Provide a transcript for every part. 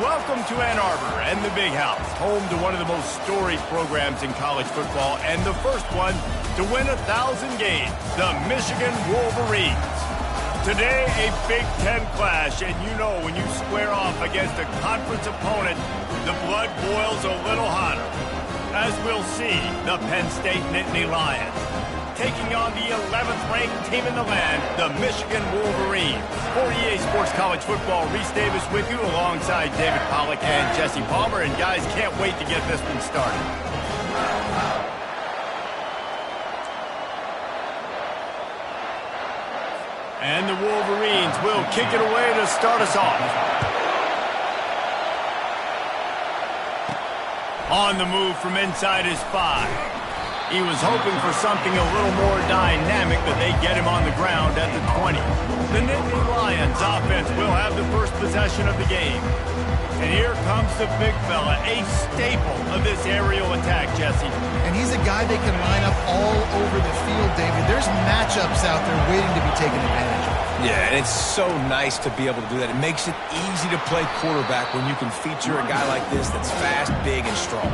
Welcome to Ann Arbor and the Big House, home to one of the most storied programs in college football and the first one to win 1,000 games, the Michigan Wolverines. Today, a Big Ten clash, and you know when you square off against a conference opponent, the blood boils a little hotter. As we'll see, the Penn State Nittany Lions taking on the 11th-ranked team in the land, the Michigan Wolverines. For EA Sports College Football, Reese Davis with you alongside David Pollack and Jesse Palmer. And guys, can't wait to get this one started. And the Wolverines will kick it away to start us off. On the move from inside his 5. He was hoping for something a little more dynamic, but they get him on the ground at the 20. The Nittany Lions offense will have the first possession of the game. And here comes the big fella, a staple of this aerial attack, Jesse. And he's a guy they can line up all over the field, David. There's matchups out there waiting to be taken advantage of. Yeah, and it's so nice to be able to do that. It makes it easy to play quarterback when you can feature a guy like this that's fast, big, and strong.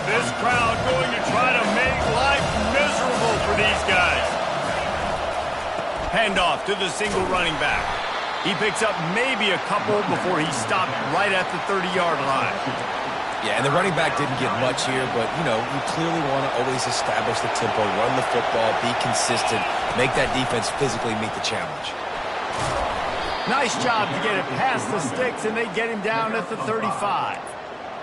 This crowd going to try to make life miserable for these guys. Handoff to the single running back. He picks up maybe a couple before he stopped right at the 30-yard line. Yeah, and the running back didn't get much here, but, you know, you clearly want to always establish the tempo, run the football, be consistent, make that defense physically meet the challenge. Nice job to get it past the sticks, and they get him down at the 35.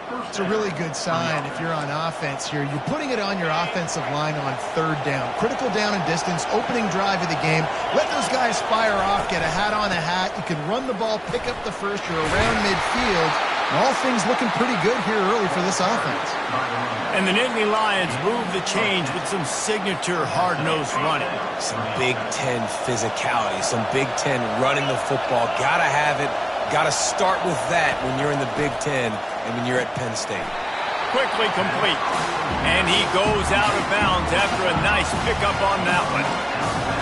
It's a really good sign if you're on offense here. You're putting it on your offensive line on third down. Critical down and distance, opening drive of the game. Let those guys fire off, get a hat on a hat. You can run the ball, pick up the first. You're around midfield. And all things looking pretty good here early for this offense. And the Nittany Lions move the change with some signature hard-nosed running. Some Big Ten physicality, some Big Ten running the football. Gotta have it. Gotta start with that when you're in the Big Ten and when you're at Penn State. Quickly complete. And he goes out of bounds after a nice pickup on that one.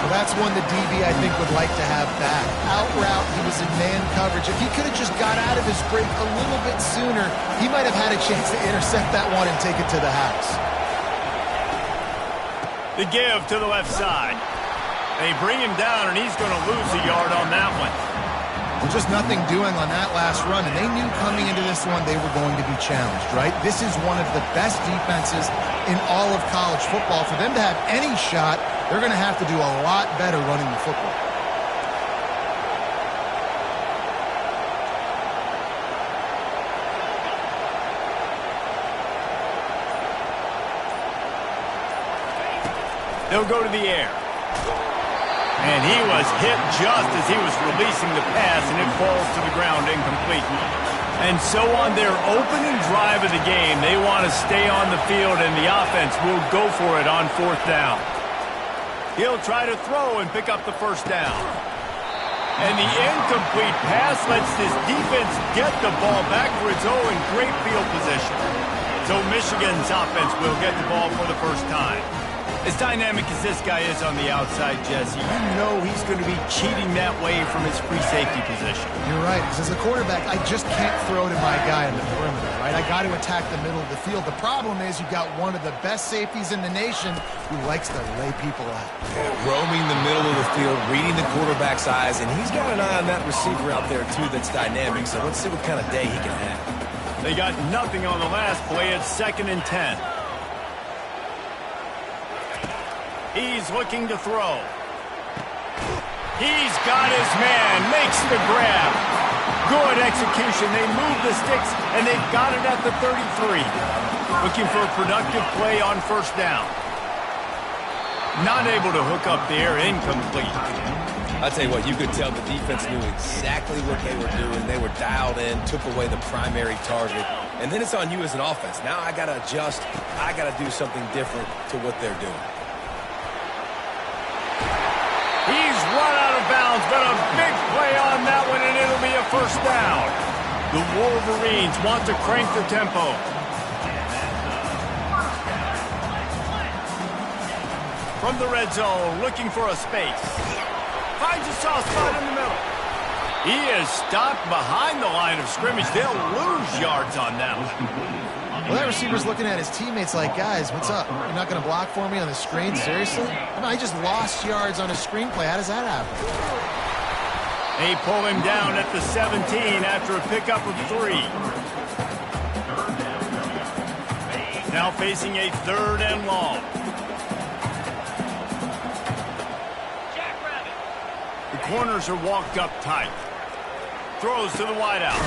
Well, that's one the DB, I think, would like to have back. Out route, he was in man coverage. If he could have just got out of his break a little bit sooner, he might have had a chance to intercept that one and take it to the house. The give to the left side. They bring him down, and he's going to lose a yard on that one. Well, just nothing doing on that last run, and they knew coming into this one they were going to be challenged, right? This is one of the best defenses in all of college football. For them to have any shot, they're going to have to do a lot better running the football. They'll go to the air. And he was hit just as he was releasing the pass, and it falls to the ground incomplete. And so on their opening drive of the game, they want to stay on the field, and the offense will go for it on fourth down. He'll try to throw and pick up the first down. And the incomplete pass lets this defense get the ball back for its own great field position. So Michigan's offense will get the ball for the first time. As dynamic as this guy is on the outside, Jesse, you know he's going to be cheating that way from his free safety position. You're right, because as a quarterback, I just can't throw to my guy in the perimeter, right? I got to attack the middle of the field. The problem is you've got one of the best safeties in the nation who likes to lay people out. Yeah, roaming the middle of the field, reading the quarterback's eyes, and he's got an eye on that receiver out there, too, that's dynamic. So let's see what kind of day he can have. They got nothing on the last play. It's 2nd and 10. He's looking to throw. He's got his man, makes the grab. Good execution. They move the sticks, and they've got it at the 33. Looking for a productive play on first down. Not able to hook up there, incomplete. I'll tell you what, you could tell the defense knew exactly what they were doing. They were dialed in, took away the primary target. And then it's on you as an offense. Now I got to adjust. I got to do something different to what they're doing. He's run out of bounds, but a big play on that one, and it'll be a first down. The Wolverines want to crank the tempo. From the red zone, looking for a space. Finds a soft spot in the middle. He is stopped behind the line of scrimmage. They'll lose yards on that one. Well, that receiver's looking at his teammates like, guys, what's up? You're not going to block for me on the screen? Seriously? No, I just lost yards on a screenplay. How does that happen? They pull him down at the 17 after a pickup of 3. Now facing a 3rd and long. The corners are walked up tight. Throws to the wideout.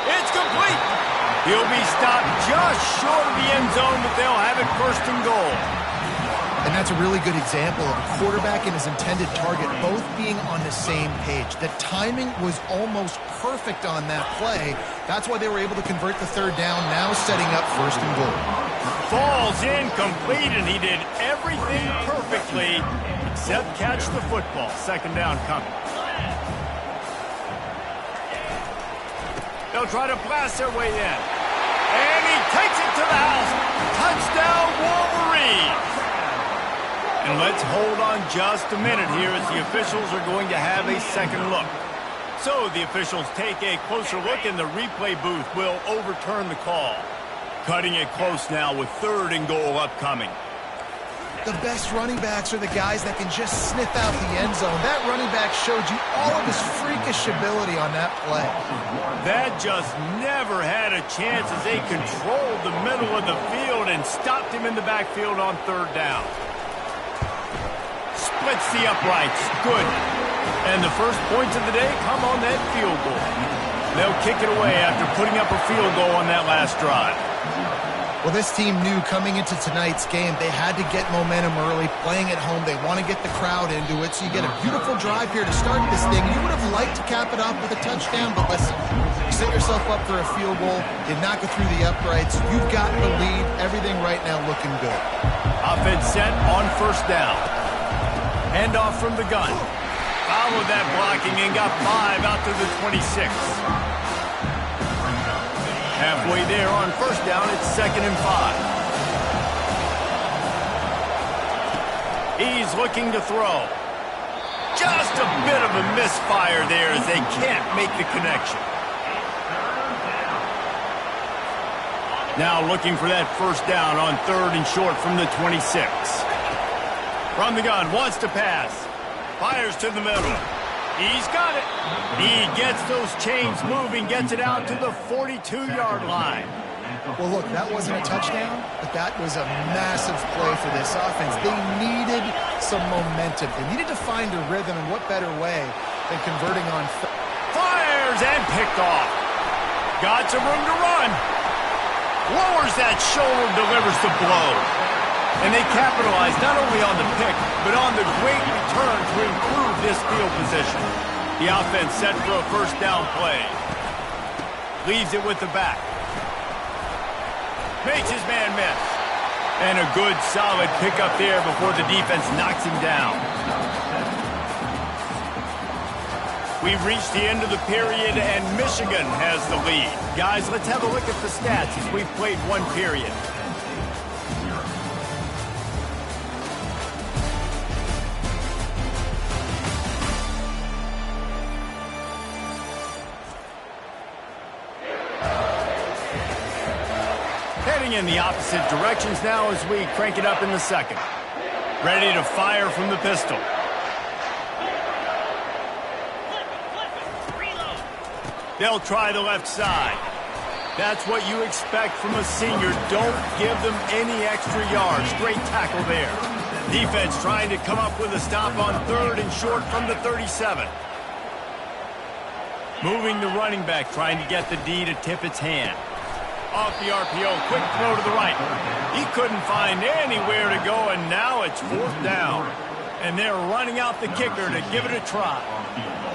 It's complete. He'll be stopped just short of the end zone, but they'll have it 1st and goal. And that's a really good example of a quarterback and his intended target both being on the same page. The timing was almost perfect on that play. That's why they were able to convert the 3rd down, now setting up 1st and goal. Falls incomplete, and he did everything perfectly except catch the football. 2nd down coming. They'll try to blast their way in. And he takes it to the house. Touchdown, Wolverine. And let's hold on just a minute here as the officials are going to have a second look. So the officials take a closer look, and the replay booth will overturn the call. Cutting it close now with 3rd and goal upcoming. The best running backs are the guys that can just sniff out the end zone. That running back showed you all of his freakish ability on that play. That just never had a chance as they controlled the middle of the field and stopped him in the backfield on 3rd down. Splits the uprights. Good. And the first points of the day come on that field goal. They'll kick it away after putting up a field goal on that last drive. Well, this team knew coming into tonight's game they had to get momentum early, playing at home. They want to get the crowd into it, so you get a beautiful drive here to start this thing. You would have liked to cap it off with a touchdown, but listen, you set yourself up for a field goal, you knock it through the uprights, you've got the lead, everything right now looking good. Offense set on 1st down. Handoff from the gun. Followed that blocking and got 5 out to the 26. Halfway there on 1st down, it's 2nd and 5. He's looking to throw. Just a bit of a misfire there as they can't make the connection. Now looking for that 1st down on 3rd and short from the 26. From the gun, wants to pass. Fires to the middle. He's got it. He gets those chains moving, gets it out to the 42-yard line. Well, look, that wasn't a touchdown, but that was a massive play for this offense. They needed some momentum. They needed to find a rhythm, and what better way than converting on... Fires and picked off. Got some room to run. Lowers that shoulder, delivers the blow. And they capitalize not only on the pick, but on the great return to improve this field position. The offense set for a 1st down play. Leaves it with the back. Makes his man miss. And a good, solid pickup there before the defense knocks him down. We've reached the end of the period, and Michigan has the lead. Guys, let's have a look at the stats as we've played 1 period. Heading in the opposite directions now as we crank it up in the 2nd. Ready to fire from the pistol. They'll try the left side. That's what you expect from a senior. Don't give them any extra yards. Great tackle there. Defense trying to come up with a stop on 3rd and short from the 37. Moving the running back, trying to get the D to tip its hand. Off the RPO, quick throw to the right. He couldn't find anywhere to go, and now it's 4th down. And they're running out the kicker to give it a try.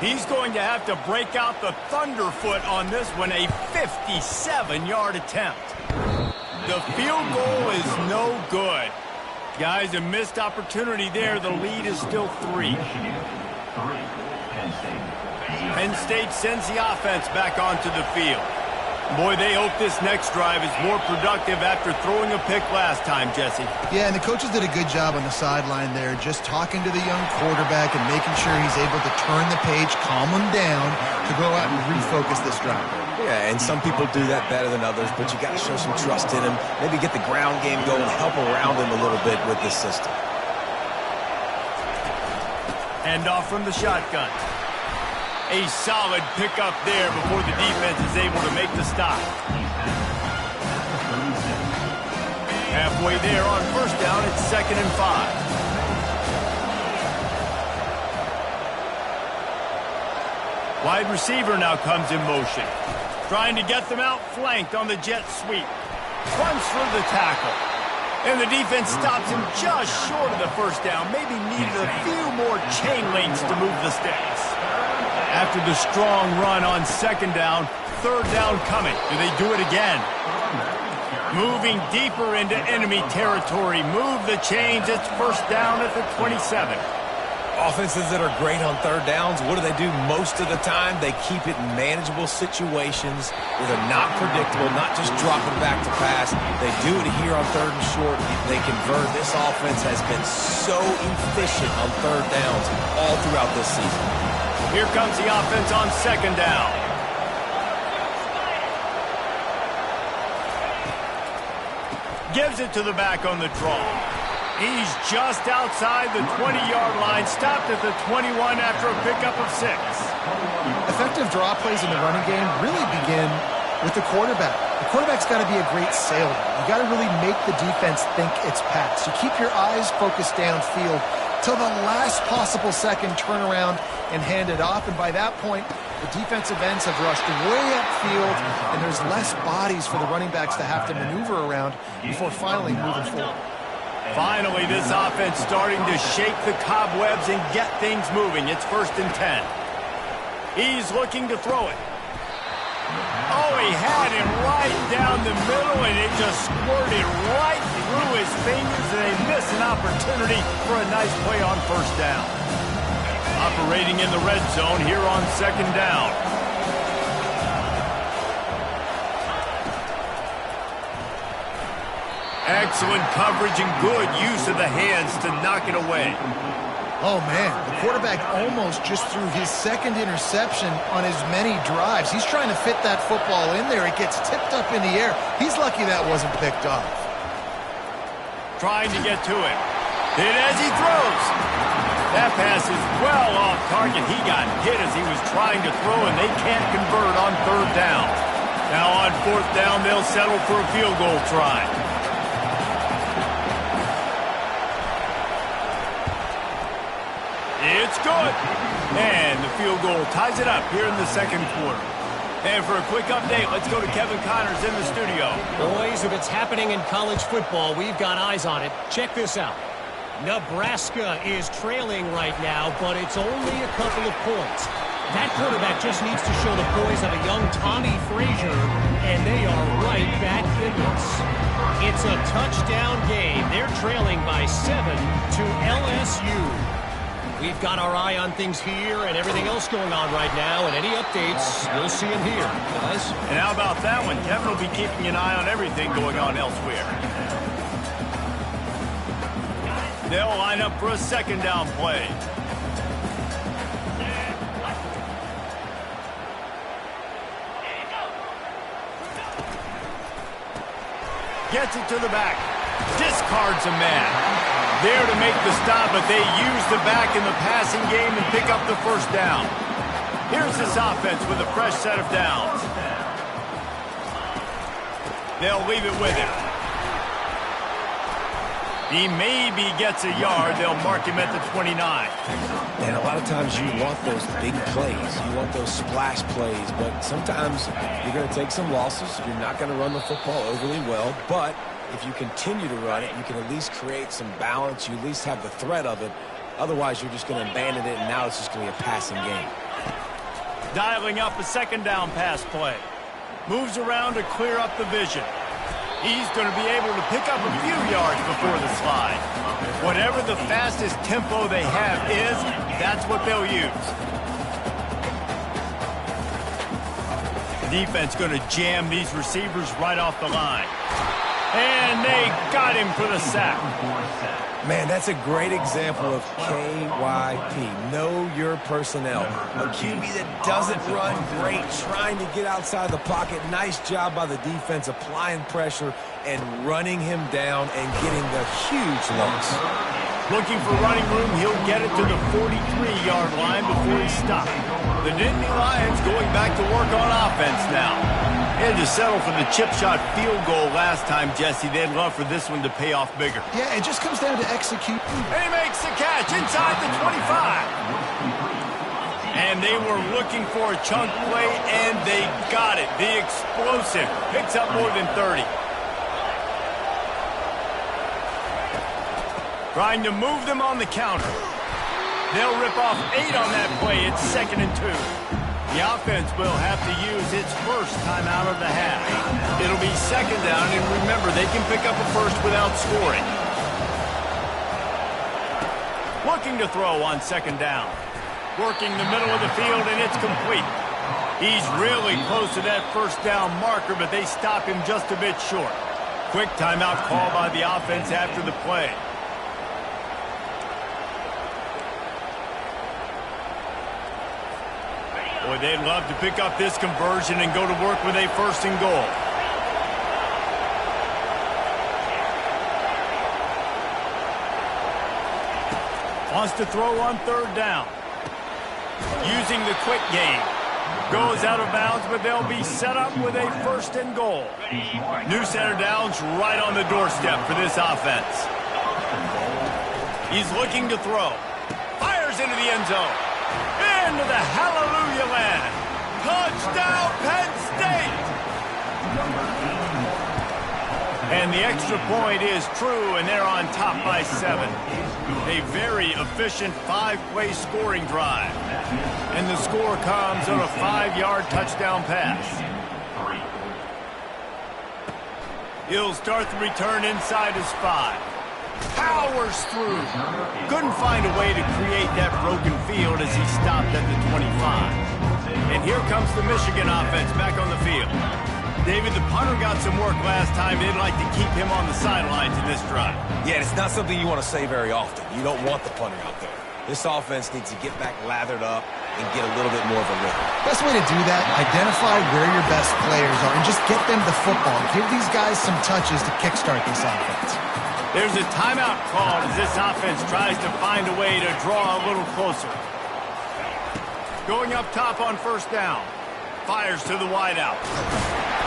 He's going to have to break out the thunderfoot on this one, a 57-yard attempt. The field goal is no good. Guys, a missed opportunity there. The lead is still 3. Penn State sends the offense back onto the field. Boy, they hope this next drive is more productive after throwing a pick last time, Jesse. Yeah, and the coaches did a good job on the sideline there, just talking to the young quarterback and making sure he's able to turn the page, calm him down, to go out and refocus this drive. Yeah, and some people do that better than others, but you got to show some trust in him. Maybe get the ground game going, help around him a little bit with this system. Hand off from the shotgun. A solid pickup there before the defense is able to make the stop. Halfway there on first down, it's 2nd and 5. Wide receiver now comes in motion. Trying to get them out flanked on the jet sweep. Runs through the tackle. And the defense stops him just short of the first down. Maybe needed a few more chain links to move the sticks. After the strong run on 2nd down, 3rd down coming. Do they do it again? Moving deeper into enemy territory. Move the chains. It's 1st down at the 27. Offenses that are great on 3rd downs, what do they do most of the time? They keep it in manageable situations where they're not predictable, not just dropping back to pass. They do it here on 3rd and short. They convert. This offense has been so efficient on 3rd downs all throughout this season. Here comes the offense on 2nd down. Gives it to the back on the draw. He's just outside the 20-yard line, stopped at the 21 after a pickup of 6. Effective draw plays in the running game really begin with the quarterback. The quarterback's got to be a great salesman. You got to really make the defense think it's pass. You keep your eyes focused downfield till the last possible second, turn around and hand it off. And by that point, the defensive ends have rushed way upfield, and there's less bodies for the running backs to have to maneuver around before finally moving forward. Finally, this offense starting to shake the cobwebs and get things moving. It's 1st and 10. He's looking to throw it. Oh, he had it right down the middle, and it just squirted right through his fingers, and they miss an opportunity for a nice play on 1st down. Operating in the red zone here on 2nd down. Excellent coverage and good use of the hands to knock it away. Oh, man, the quarterback almost just threw his 2nd interception on as many drives. He's trying to fit that football in there. It gets tipped up in the air. He's lucky that wasn't picked off. Trying to get to it. Hit as he throws. That pass is well off target. He got hit as he was trying to throw, and they can't convert on 3rd down. Now on 4th down, they'll settle for a field goal try. It's good. And the field goal ties it up here in the 2nd quarter. And for a quick update, let's go to Kevin Connors in the studio. Boys, if it's happening in college football, we've got eyes on it. Check this out. Nebraska is trailing right now, but it's only a couple of points. That quarterback just needs to show the poise of a young Tommy Frazier, and they are right back in this. It's a touchdown game. They're trailing by 7 to LSU. We've got our eye on things here and everything else going on right now, and any updates, you'll see them here, guys. And how about that one? Kevin will be keeping an eye on everything going on elsewhere. They'll line up for a 2nd down play. Gets it to the back. Discards a man. There to make the stop, but they use the back in the passing game and pick up the 1st down. Here's this offense with a fresh set of downs. They'll leave it with him. He maybe gets a yard. They'll mark him at the 29. And a lot of times you want those big plays. You want those splash plays. But sometimes you're going to take some losses. You're not going to run the football overly well. But if you continue to run it, you can at least create some balance. You at least have the threat of it. Otherwise, you're just going to abandon it, and now it's just going to be a passing game. Dialing up a 2nd down pass play. Moves around to clear up the vision. He's going to be able to pick up a few yards before the slide. Whatever the fastest tempo they have is, that's what they'll use. defense going to jam these receivers right off the line. And they got him for the sack. Man, that's a great example of KYP. Know your personnel. A QB that doesn't run great, trying to get outside the pocket. Nice job by the defense applying pressure and running him down and getting the huge loss. Looking for running room, he'll get it to the 43-yard line before he stopped. The Nittany Lions going back to work on offense now. They had to settle for the chip shot field goal last time, Jesse. They'd love for this one to pay off bigger. Yeah, it just comes down to execute. And he makes the catch inside the 25. And they were looking for a chunk play, and they got it. The explosive picks up more than 30. Trying to move them on the counter. They'll rip off 8 on that play. It's 2nd and 2. The offense will have to use its first timeout of the half. It'll be 2nd down, and remember, they can pick up a first without scoring. Looking to throw on 2nd down. Working the middle of the field, and it's complete. He's really close to that first down marker, but they stop him just a bit short. Quick timeout call by the offense after the play. Boy, they'd love to pick up this conversion and go to work with a 1st and goal. Wants to throw on 3rd down. Using the quick game. Goes out of bounds, but they'll be set up with a 1st and goal. New center downs right on the doorstep for this offense. He's looking to throw. Fires into the end zone. Into the hallelujah land. Touchdown, Penn State! And the extra point is true, and they're on top by 7. A very efficient 5-play scoring drive. And the score comes on a 5-yard touchdown pass. He'll start the return inside his 5. Powers through. Couldn't find a way to create that broken field as he stopped at the 25. And here comes the Michigan offense back on the field. David, the punter got some work last time. They'd like to keep him on the sidelines in this drive. Yeah, it's not something you want to say very often. You don't want the punter out there. This offense needs to get back lathered up and get a little bit more of a rhythm. Best way to do that, identify where your best players are and just get them the football. Give these guys some touches to kickstart this offense. There's a timeout called as this offense tries to find a way to draw a little closer. Going up top on 1st down. Fires to the wideout.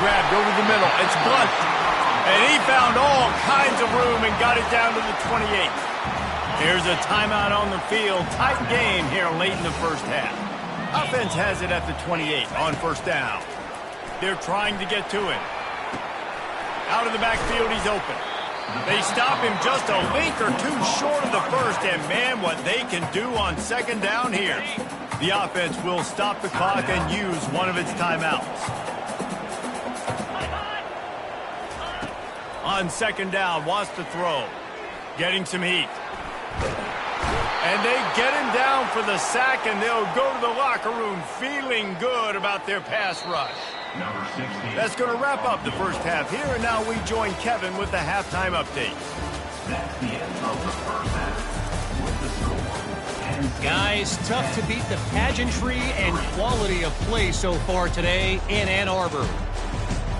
Grabbed over the middle. It's Blunt. And he found all kinds of room and got it down to the 28. Here's a timeout on the field. Tight game here late in the first half. Offense has it at the 28 on 1st down. They're trying to get to him. Out of the backfield, he's open. They stop him just a link or 2 short of the first, and man, what they can do on 2nd down here. The offense will stop the clock and use one of its timeouts. On 2nd down, wants to throw. Getting some heat. And they get him down for the sack, and they'll go to the locker room feeling good about their pass rush. That's going to wrap up the first half here, and now we join Kevin with the halftime update. That's the end of the first half with the score. Guys, tough to beat the pageantry and quality of play so far today in Ann Arbor.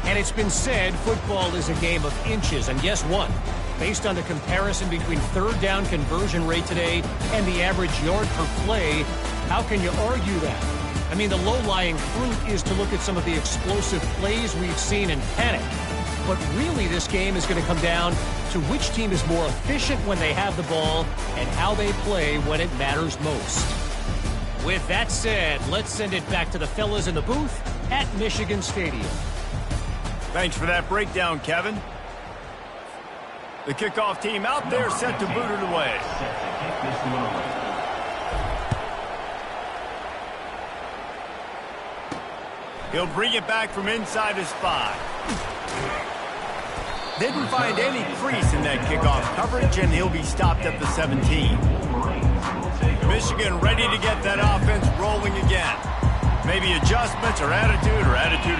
And it's been said football is a game of inches, and guess what? Based on the comparison between 3rd down conversion rate today and the average yard per play, how can you argue that? I mean, the low-lying fruit is to look at some of the explosive plays we've seen and panic. But really, this game is going to come down to which team is more efficient when they have the ball and how they play when it matters most. With that said, let's send it back to the fellas in the booth at Michigan Stadium. Thanks for that breakdown, Kevin. The kickoff team out there set to boot it away. He'll bring it back from inside his 5. Didn't find any crease in that kickoff coverage, and he'll be stopped at the 17. Michigan ready to get that offense rolling again. Maybe adjustments or attitude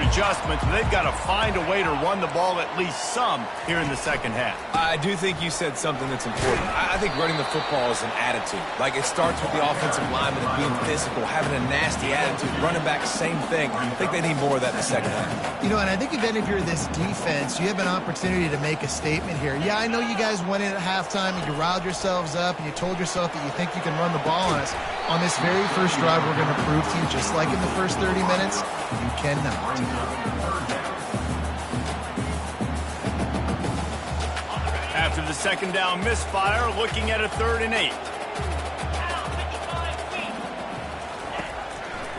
adjustments. But they've got to find a way to run the ball at least some here in the second half. I do think you said something that's important. I think running the football is an attitude. Like, it starts with the offensive lineman and being physical, having a nasty attitude. Running back, same thing. I think they need more of that in the second half. You know, and I think even if you're this defense, you have an opportunity to make a statement here. Yeah, I know you guys went in at halftime and you riled yourselves up and you told yourself that you think you can run the ball on us. On this very first drive, we're going to prove to you, just like in the first 30 minutes, you cannot. After the second down misfire, looking at a 3rd and 8.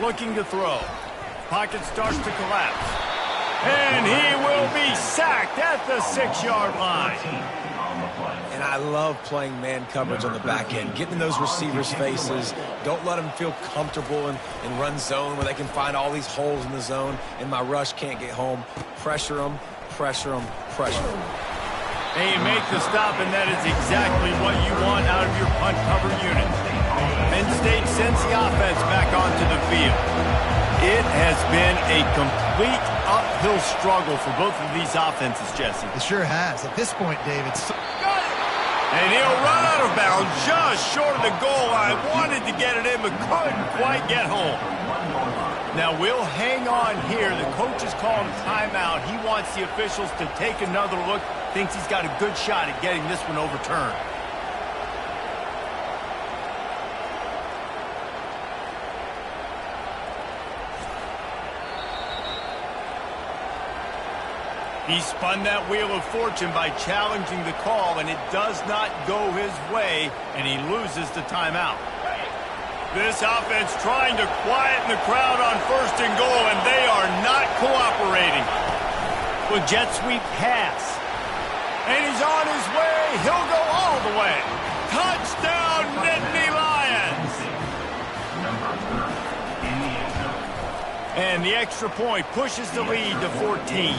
Looking to throw. Pocket starts to collapse. And he will be sacked at the 6-yard line. And I love playing man coverage on the back end, getting in those receivers' faces. Don't let them feel comfortable in run zone where they can find all these holes in the zone and my rush can't get home. Pressure them, pressure them, pressure them. They make the stop, and that is exactly what you want out of your punt cover unit. Penn State sends the offense back onto the field. It has been a complete uphill struggle for both of these offenses, Jesse. It sure has. At this point, David. And he'll run out of bounds just short of the goal line. Wanted to get it in, but couldn't quite get home. Now, we'll hang on here. The coach is calling timeout. He wants the officials to take another look. Thinks he's got a good shot at getting this one overturned. He spun that wheel of fortune by challenging the call, and it does not go his way, and he loses the timeout. This offense trying to quieten the crowd on 1st and goal, and they are not cooperating. Well, jet sweep pass. And he's on his way. He'll go all the way. Touchdown, Nittany Lions! And the extra point pushes the lead to 14.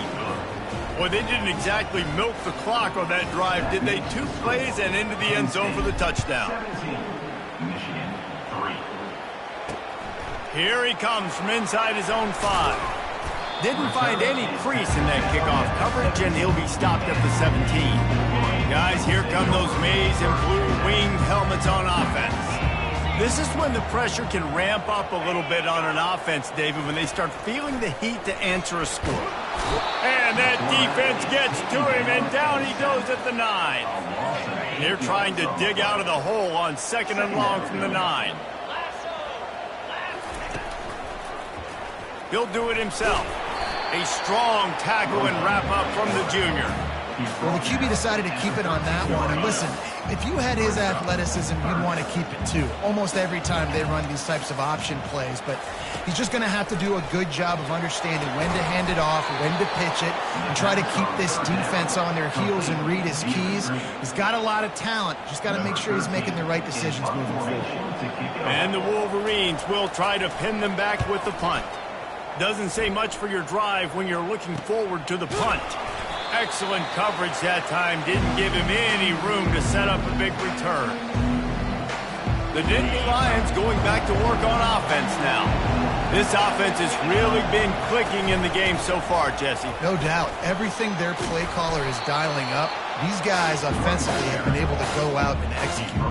Well, they didn't exactly milk the clock on that drive, did they? 2 plays and into the end zone for the touchdown. Here he comes from inside his own 5. Didn't find any crease in that kickoff coverage, and he'll be stopped at the 17. Guys, here come those maize and blue winged helmets on offense. This is when the pressure can ramp up a little bit on an offense, David, when they start feeling the heat to answer a score. And that defense gets to him, and down he goes at the 9. They're trying to dig out of the hole on 2nd and long from the 9. He'll do it himself. A strong tackle and wrap-up from the junior. Well, the QB decided to keep it on that one. And listen, if you had his athleticism, you'd want to keep it too. Almost every time they run these types of option plays. But he's just going to have to do a good job of understanding when to hand it off, when to pitch it, and try to keep this defense on their heels and read his keys. He's got a lot of talent. Just got to make sure he's making the right decisions moving forward. And the Wolverines will try to pin them back with the punt. Doesn't say much for your drive when you're looking forward to the punt. Excellent coverage that time. Didn't give him any room to set up a big return. The Nittany Lions going back to work on offense now. This offense has really been clicking in the game so far, Jesse. No doubt. Everything their play caller is dialing up, these guys offensively have been able to go out and execute.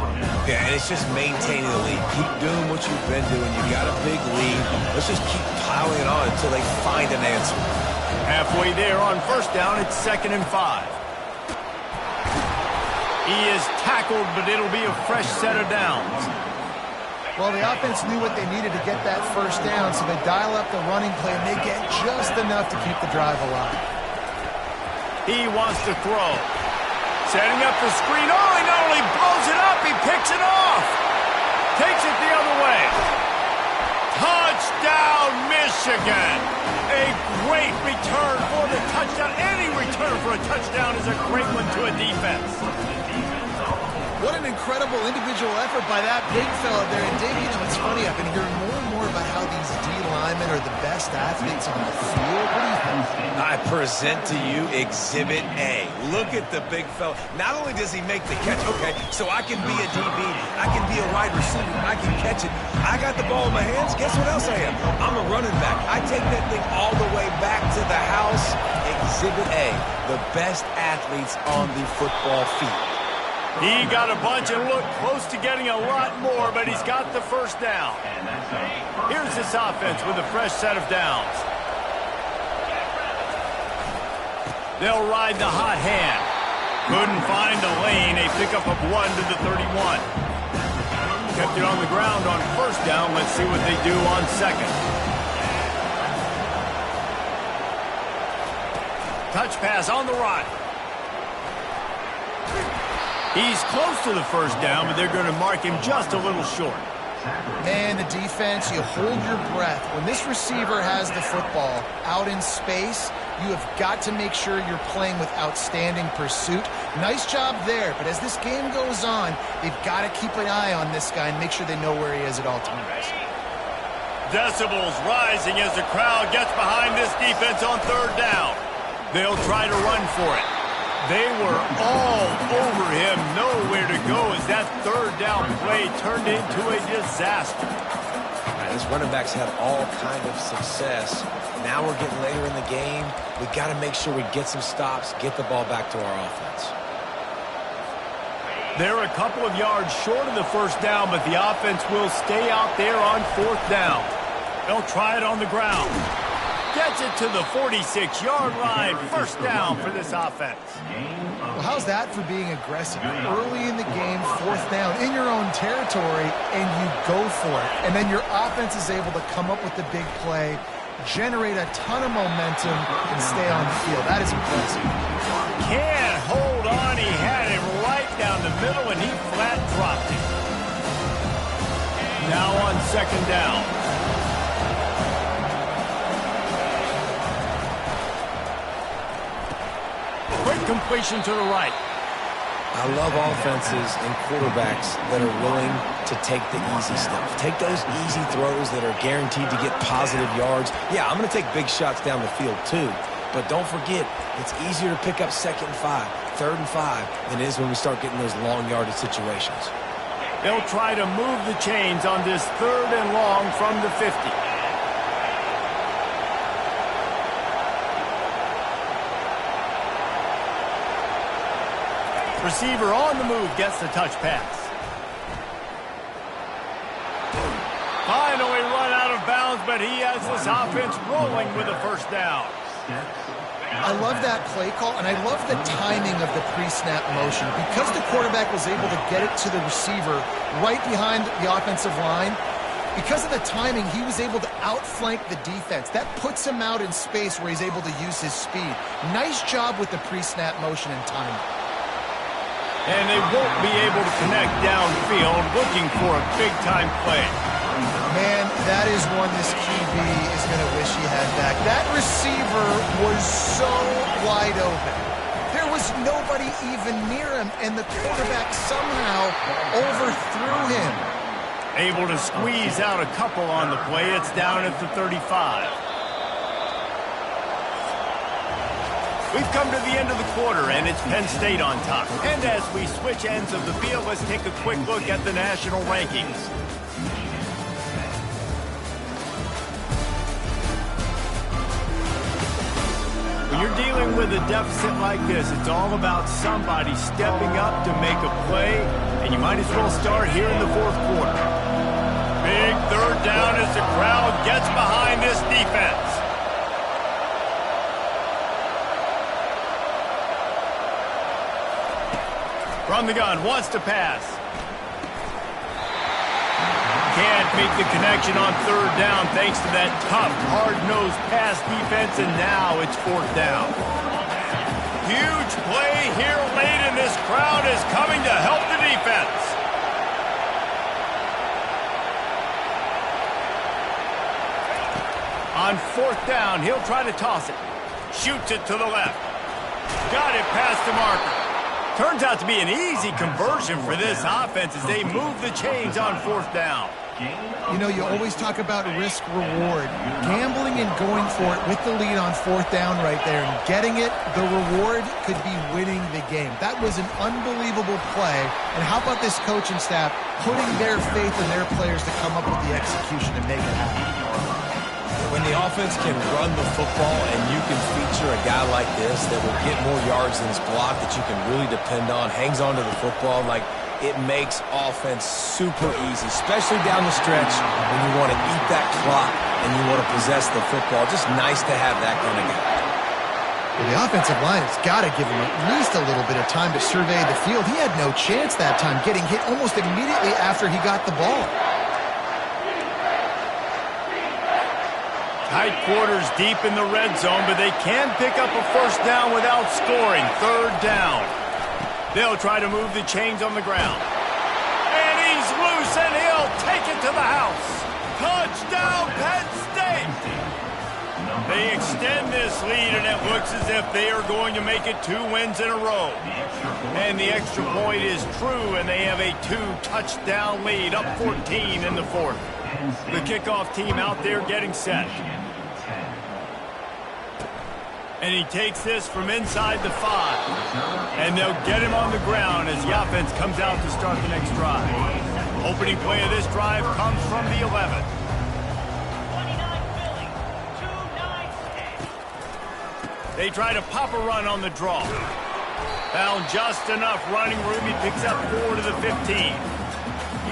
Yeah, and it's just maintaining the lead. Keep doing what you've been doing. You got a big lead. Let's just keep piling it on until they find an answer. Halfway there on 1st down, it's 2nd and 5. He is tackled, but it'll be a fresh set of downs. Well, the offense knew what they needed to get that 1st down, so they dial up the running play, and they get just enough to keep the drive alive. He wants to throw. Setting up the screen. Oh, he not only blows it up, he picks it off. Takes it the other way. Touchdown, Michigan. A great return for the touchdown. Any return for a touchdown is a great one to a defense. What an incredible individual effort by that big fella there. And Dave, you know, it's funny. I've been hearing more and more about how these D linemen are the best athletes on the field. What do you think? I I present to you Exhibit A. Look at the big fella. Not only does he make the catch, okay, so I can be a DB, I can be a wide receiver, I can catch it. I got the ball in my hands, guess what else I am? I'm a running back. I take that thing all the way back to the house. Exhibit A, the best athletes on the football field. He got a bunch and looked close to getting a lot more, but he's got the first down. Here's this offense with a fresh set of downs. They'll ride the hot hand. Couldn't find a lane. A pickup of 1 to the 31. Kept it on the ground on first down. Let's see what they do on second. Touch pass on the right. He's close to the first down, but they're going to mark him just a little short. Man, the defense, you hold your breath. When this receiver has the football out in space, you have got to make sure you're playing with outstanding pursuit. Nice job there, but as this game goes on, they've got to keep an eye on this guy and make sure they know where he is at all times. Decibels rising as the crowd gets behind this defense on third down. They'll try to run for it. They were all over him, nowhere to go as that third down play turned into a disaster. This running back's had all kind of success. Now we're getting later in the game. We got to make sure we get some stops, get the ball back to our offense. They're a couple of yards short of the first down, but the offense will stay out there on fourth down. They'll try it on the ground. Gets it to the 46-yard line. First down for this offense. Well, how's that for being aggressive? Early in the game, fourth down, in your own territory, and you go for it. And then your offense is able to come up with the big play, generate a ton of momentum, and stay on the field. That is impressive. Can't hold on. He had him right down the middle, and he flat dropped it. Now on second down. Quick completion to the right. I love offenses and quarterbacks that are willing to take the easy stuff. Take those easy throws that are guaranteed to get positive yards. Yeah, I'm going to take big shots down the field too. But don't forget, it's easier to pick up second and 5, third and 5 than it is when we start getting those long yardage situations. They'll try to move the chains on this third and long from the 50. Receiver on the move gets the touch pass. Finally run out of bounds, but he has this offense rolling with a first down. I love that play call, and I love the timing of the pre-snap motion. Because the quarterback was able to get it to the receiver right behind the offensive line, because of the timing, he was able to outflank the defense. That puts him out in space where he's able to use his speed. Nice job with the pre-snap motion and timing. And they won't be able to connect downfield, looking for a big-time play. Man, that is one this QB is going to wish he had back. That receiver was so wide open. There was nobody even near him, and the quarterback somehow overthrew him. Able to squeeze out a couple on the play. It's down at the 35. We've come to the end of the quarter, and it's Penn State on top. And as we switch ends of the field, let's take a quick look at the national rankings. When you're dealing with a deficit like this, it's all about somebody stepping up to make a play, and you might as well start here in the fourth quarter. Big third down as the crowd gets behind this defense. From the gun, wants to pass. Can't make the connection on third down thanks to that tough, hard-nosed pass defense, and now it's fourth down. Huge play here late, and this crowd is coming to help the defense. On fourth down, he'll try to toss it. Shoots it to the left. Got it past the marker. Turns out to be an easy conversion for this offense as they move the chains on fourth down. You know, you always talk about risk-reward. Gambling and going for it with the lead on 4th down right there and getting it, the reward could be winning the game. That was an unbelievable play. And how about this coaching staff putting their faith in their players to come up with the execution and make it happen? When the offense can run the football and you can feature a guy like this that will get more yards than his block that you can really depend on, hangs onto the football, like it makes offense super easy, especially down the stretch when you want to eat that clock and you want to possess the football. Just nice to have that kind of guy. Well, the offensive line has got to give him at least a little bit of time to survey the field. He had no chance that time, getting hit almost immediately after he got the ball. Tight quarters deep in the red zone, but they can pick up a 1st down without scoring. 3rd down. They'll try to move the chains on the ground. And he's loose, and he'll take it to the house. Touchdown, Penn State! They extend this lead, and it looks as if they are going to make it 2 wins in a row. And the extra point is true, and they have a 2-touchdown lead, up 14 in the 4th. The kickoff team out there getting set. And he takes this from inside the 5. And they'll get him on the ground as the offense comes out to start the next drive. Opening play of this drive comes from the 11. They try to pop a run on the draw. Found just enough running room. He picks up 4 to the 15.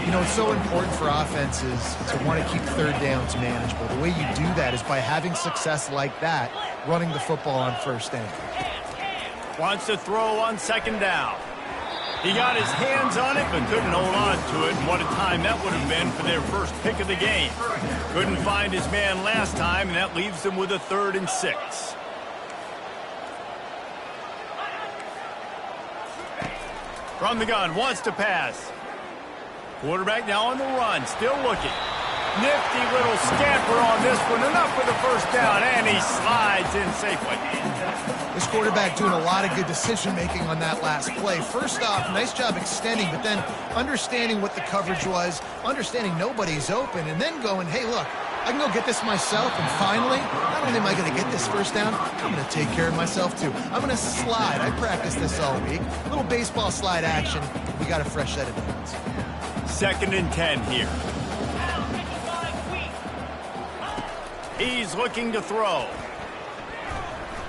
You know, it's so important for offenses to want to keep 3rd downs manageable. The way you do that is by having success like that, running the football on 1st down. Wants to throw on 2nd down. He got his hands on it, but couldn't hold on to it. And what a time that would have been for their first pick of the game. Couldn't find his man last time, and that leaves them with a 3rd and 6. From the gun, wants to pass. Quarterback now on the run, still looking. Nifty little scamper on this one. Enough for the 1st down, and he slides in safely. This quarterback doing a lot of good decision-making on that last play. First off, nice job extending, but then understanding what the coverage was, understanding nobody's open, and then going, hey, look, I can go get this myself, and finally, not only am I going to get this 1st down, I'm going to take care of myself, too. I'm going to slide. I practiced this all week. A little baseball slide action. We got a fresh set of downs. 2nd and 10 here. He's looking to throw.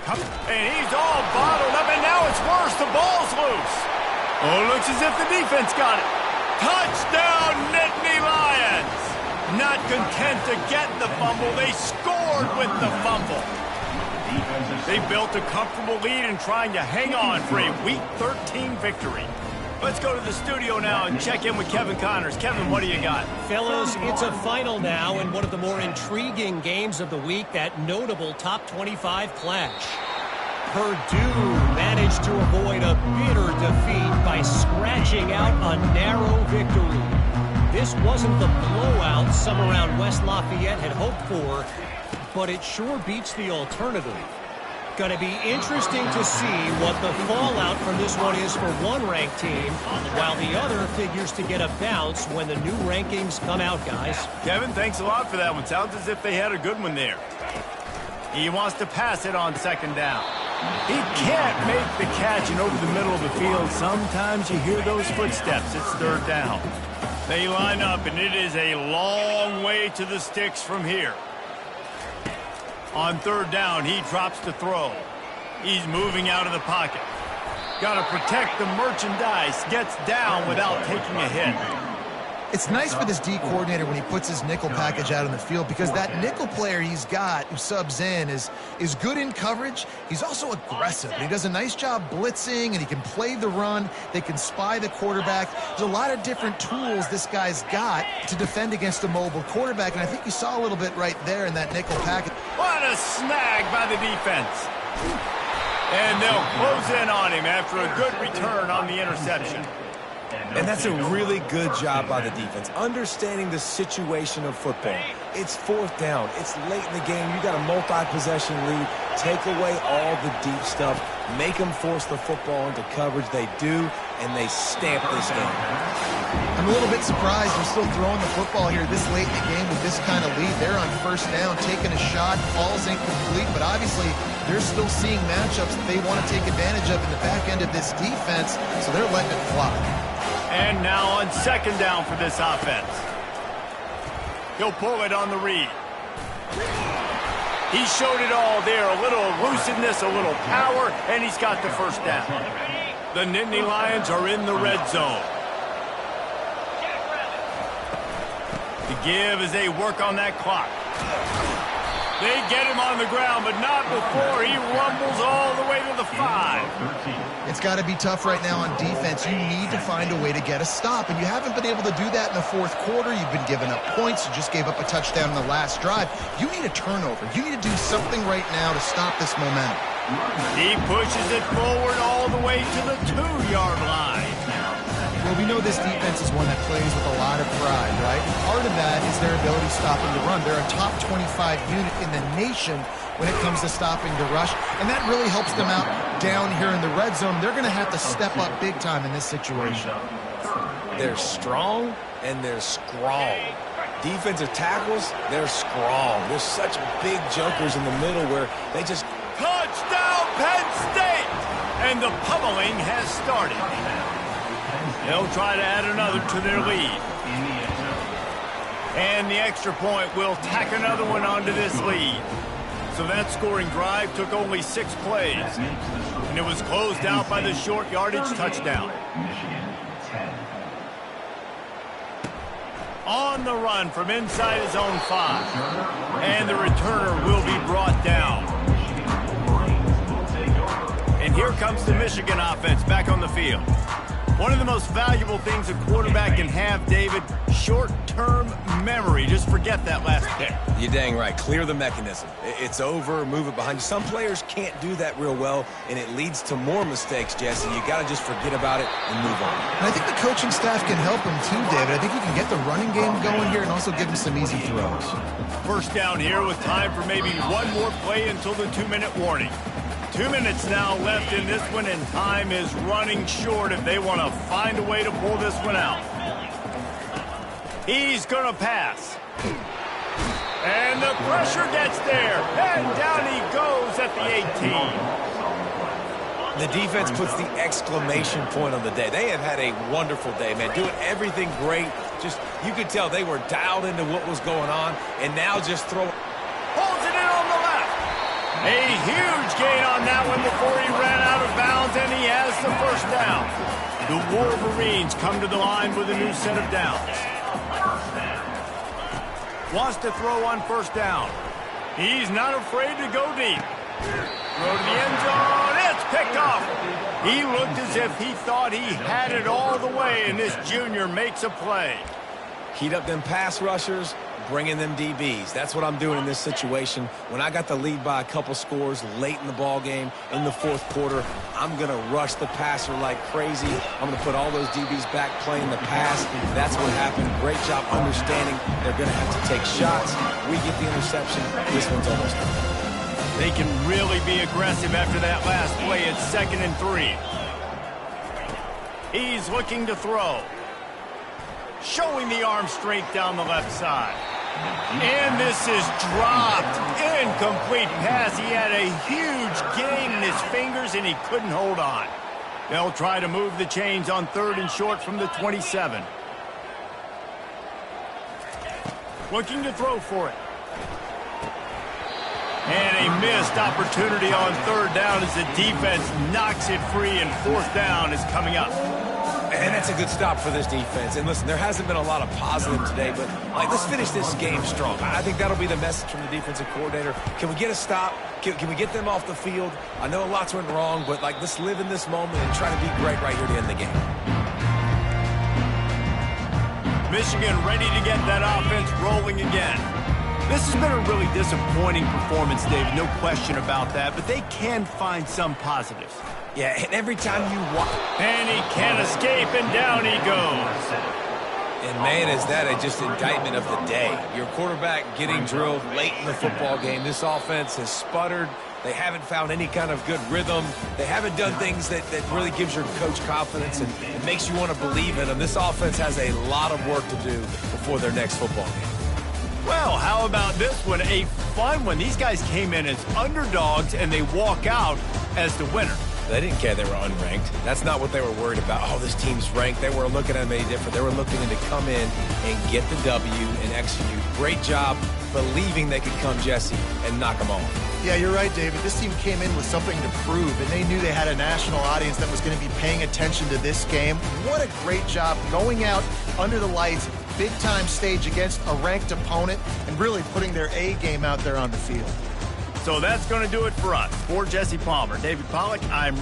And he's all bottled up, and now it's worse. The ball's loose. Oh, looks as if the defense got it. Touchdown, Nittany Lions. Not content to get the fumble, they scored with the fumble. They built a comfortable lead and trying to hang on for a Week 13 victory. Let's go to the studio now and check in with Kevin Connors. Kevin, what do you got? Fellas, it's a final now in one of the more intriguing games of the week, that notable top 25 clash. Purdue managed to avoid a bitter defeat by scratching out a narrow victory. This wasn't the blowout some around West Lafayette had hoped for, but it sure beats the alternative. Going to be interesting to see what the fallout from this one is for one ranked team, while the other figures to get a bounce when the new rankings come out, guys. Kevin, thanks a lot for that one. Sounds as if they had a good one there. He wants to pass it on 2nd down. He can't make the catch, and over the middle of the field, sometimes you hear those footsteps. It's 3rd down. They line up, and it is a long way to the sticks from here. On 3rd down, he drops the throw. He's moving out of the pocket. Got to protect the merchandise. Gets down without taking a hit. It's nice for this D coordinator when he puts his nickel package out on the field, because that nickel player he's got who subs in is good in coverage. He's also aggressive. He does a nice job blitzing, and he can play the run. They can spy the quarterback. There's a lot of different tools this guy's got to defend against a mobile quarterback, and I think you saw a little bit right there in that nickel package. What a snag by the defense. And they'll close in on him after a good return on the interception. And that's a really good job by the defense, understanding the situation of football. It's 4th down. It's late in the game. You got a multi-possession lead. Take away all the deep stuff. Make them force the football into coverage. They do, and they stamp this game. I'm a little bit surprised they're still throwing the football here this late in the game with this kind of lead. They're on first down, taking a shot, falls incomplete, but obviously they're still seeing matchups that they want to take advantage of in the back end of this defense, so they're letting it fly. And now on second down for this offense. He'll pull it on the read. He showed it all there, a little elusiveness, a little power, and he's got the first down. The Nittany Lions are in the red zone. To give as they work on that clock. They get him on the ground, but not before he rumbles all the way to the 5. It's got to be tough right now on defense. You need to find a way to get a stop, and you haven't been able to do that in the fourth quarter. You've been giving up points. You just gave up a touchdown in the last drive. You need a turnover. You need to do something right now to stop this momentum. He pushes it forward all the way to the 2-yard line. Well, we know this defense is one that plays with a lot of pride, right? And part of that is their ability stopping the run. They're a top 25 unit in the nation when it comes to stopping the rush, and that really helps them out down here in the red zone. They're going to have to step up big time in this situation. They're strong and they're strong. Defensive tackles, they're strong. There's such big jumpers in the middle where they just... Touchdown, Penn State! And the pummeling has started. They'll try to add another to their lead. And the extra point will tack another one onto this lead. So that scoring drive took only 6 plays. And it was closed out by the short yardage touchdown. On the run from inside his own 5. And the returner will be brought down. And here comes the Michigan offense back on the field. One of the most valuable things a quarterback can have, David, short-term memory. Just forget that last pick. You're dang right. Clear the mechanism. It's over, move it behind you. Some players can't do that real well, and it leads to more mistakes, Jesse. You got to just forget about it and move on. And I think the coaching staff can help him too, David. I think he can get the running game going here and also give him some easy throws. First down here with time for maybe one more play until the 2-minute warning. 2 minutes now left in this one, and time is running short if they want to find a way to pull this one out. He's going to pass. And the pressure gets there. And down he goes at the 18. The defense puts the exclamation point on the day. They have had a wonderful day, man. Doing everything great. Just, you could tell they were dialed into what was going on, and now just throw... Holds it in on the left. A huge gain on that one before he ran out of bounds, and he has the first down. The Wolverines come to the line with a new set of downs. Wants to throw on first down. He's not afraid to go deep. Throw to the end zone. It's picked off. He looked as if he thought he had it all the way, and this junior makes a play. Heat up them pass rushers, bringing them DBs. That's what I'm doing in this situation. When I got the lead by a couple scores late in the ball game, in the fourth quarter, I'm going to rush the passer like crazy. I'm going to put all those DBs back playing the pass. That's what happened. Great job understanding they're going to have to take shots. We get the interception. This one's almost done. They can really be aggressive after that last play. It's 2nd and 3. He's looking to throw. Showing the arm strength down the left side. And this is dropped. Incomplete pass. He had a huge gain in his fingers, and he couldn't hold on. They'll try to move the chains on 3rd and short from the 27. Looking to throw for it. And a missed opportunity on 3rd down as the defense knocks it free, and 4th down is coming up. And that's a good stop for this defense. And listen, there hasn't been a lot of positive today, but let's finish this game strong. I think that'll be the message from the defensive coordinator. Can we get a stop? Can we get them off the field? I know lots went wrong, but let's live in this moment and try to be great right here to end the game. Michigan ready to get that offense rolling again. This has been a really disappointing performance, David, no question about that, but they can find some positives. Yeah, and every time you watch... And he can't escape, and down he goes. And, man, is that just indictment of the day. Your quarterback getting drilled late in the football game. This offense has sputtered. They haven't found any kind of good rhythm. They haven't done things that really gives your coach confidence and it makes you want to believe in them. This offense has a lot of work to do before their next football game. Well, how about this one? A fun one. These guys came in as underdogs, and they walk out as the winner. They didn't care they were unranked. That's not what they were worried about. Oh, this team's ranked. They weren't looking at them any different. They were looking to come in and get the W and execute. Great job believing they could come, Jesse, and knock them off. Yeah, you're right, David. This team came in with something to prove, and they knew they had a national audience that was going to be paying attention to this game. What a great job going out under the lights, big-time stage against a ranked opponent, and really putting their A game out there on the field. So that's going to do it for us. For Jesse Palmer, David Pollack, I'm